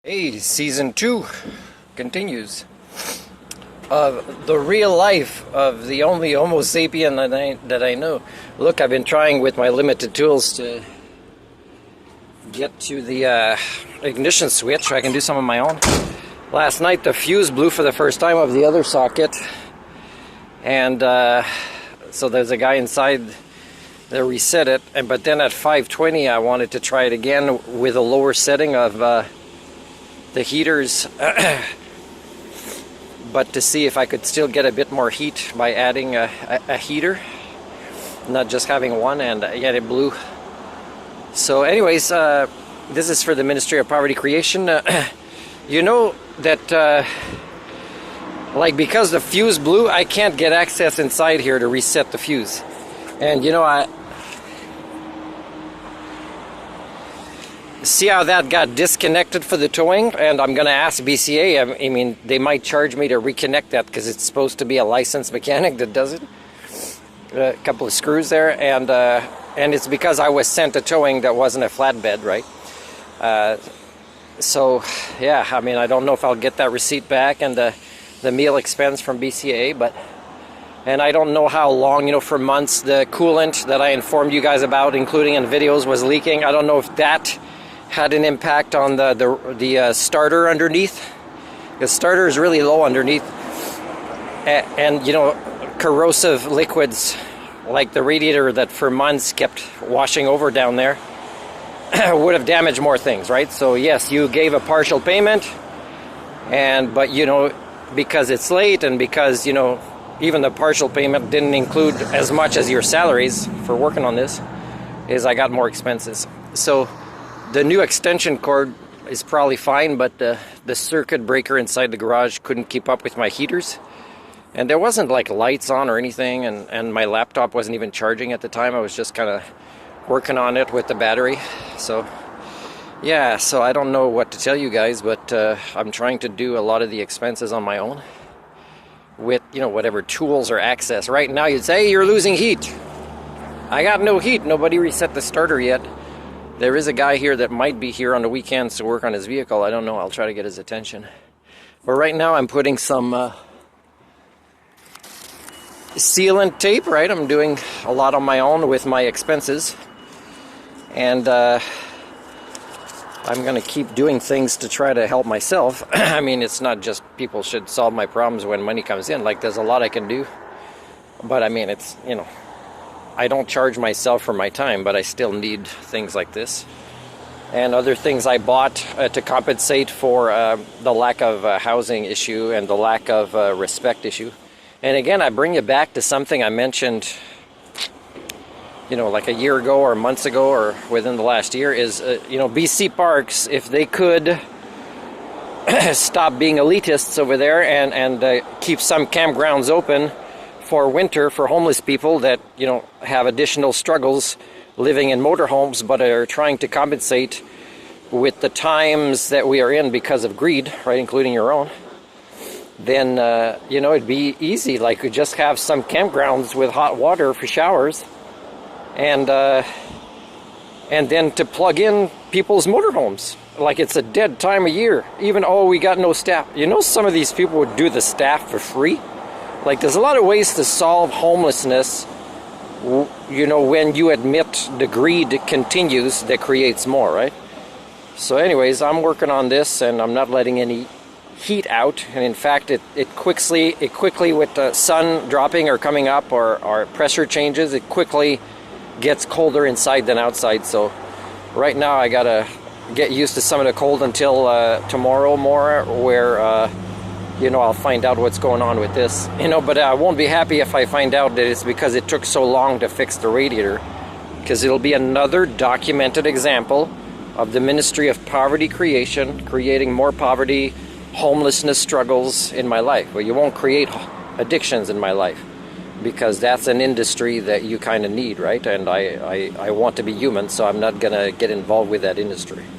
Hey, season 2 continues of the real life of the only Homo sapien that I know. Look, I've been trying with my limited tools to get to the ignition switch so I can do some of my own. Last night the fuse blew for the first time of the other socket, and so there's a guy inside that reset it, but then at 5:20 I wanted to try it again with a lower setting of the heaters, but to see if I could still get a bit more heat by adding a heater, not just having one, and yet it blew. So anyways, this is for the Ministry of Poverty Creation. You know that like, because the fuse blew, I can't get access inside here to reset the fuse. And you know, I see how that got disconnected for the towing, and I'm gonna ask BCA. I mean, they might charge me to reconnect that because it's supposed to be a licensed mechanic that does it. A couple of screws there, and it's because I was sent a towing that wasn't a flatbed, right? So yeah, I mean, I don't know if I'll get that receipt back and the meal expense from BCA, and I don't know how long, you know, for months the coolant that I informed you guys about, including in videos, was leaking. I don't know if that had an impact on the starter underneath. The starter is really low underneath, and you know, corrosive liquids like the radiator that for months kept washing over down there would have damaged more things, right? So yes, you gave a partial payment, but you know, because it's late, and because, you know, even the partial payment didn't include as much as your salaries for working on this, is I got more expenses. So the new extension cord is probably fine, but the circuit breaker inside the garage couldn't keep up with my heaters. And there wasn't like lights on or anything, and my laptop wasn't even charging at the time. I was just kind of working on it with the battery. So yeah, so I don't know what to tell you guys, but I'm trying to do a lot of the expenses on my own with, you know, whatever tools or access. Right now you'd say, hey, you're losing heat. I got no heat. Nobody reset the starter yet. There is a guy here that might be here on the weekends to work on his vehicle. I don't know. I'll try to get his attention. But right now I'm putting some sealant tape, right? I'm doing a lot on my own with my expenses. And I'm going to keep doing things to try to help myself. I mean, it's not just people should solve my problems when money comes in. Like, there's a lot I can do. But I mean, it's, you know, I don't charge myself for my time, but I still need things like this. And other things I bought to compensate for the lack of housing issue and the lack of respect issue. And again, I bring you back to something I mentioned, you know, like a year ago or months ago or within the last year, is, you know, BC Parks, if they could stop being elitists over there and keep some campgrounds open for winter for homeless people that, you know, have additional struggles living in motorhomes but are trying to compensate with the times that we are in because of greed, right, including your own, then, you know, it'd be easy. Like, we just have some campgrounds with hot water for showers, and then to plug in people's motorhomes. Like, it's a dead time of year. Even, oh, we got no staff. You know, some of these people would do the staff for free. Like, there's a lot of ways to solve homelessness, you know, when you admit the greed continues that creates more, right? So anyways, I'm working on this, and I'm not letting any heat out. And in fact, it quickly with the sun dropping or coming up, or pressure changes, it quickly gets colder inside than outside. So right now I gotta get used to some of the cold until tomorrow more, where you know, I'll find out what's going on with this, you know. But I won't be happy if I find out that it's because it took so long to fix the radiator, because it'll be another documented example of the Ministry of Poverty Creation creating more poverty, homelessness struggles in my life. Well, you won't create addictions in my life, because that's an industry that you kind of need, right? And I want to be human, so I'm not gonna get involved with that industry.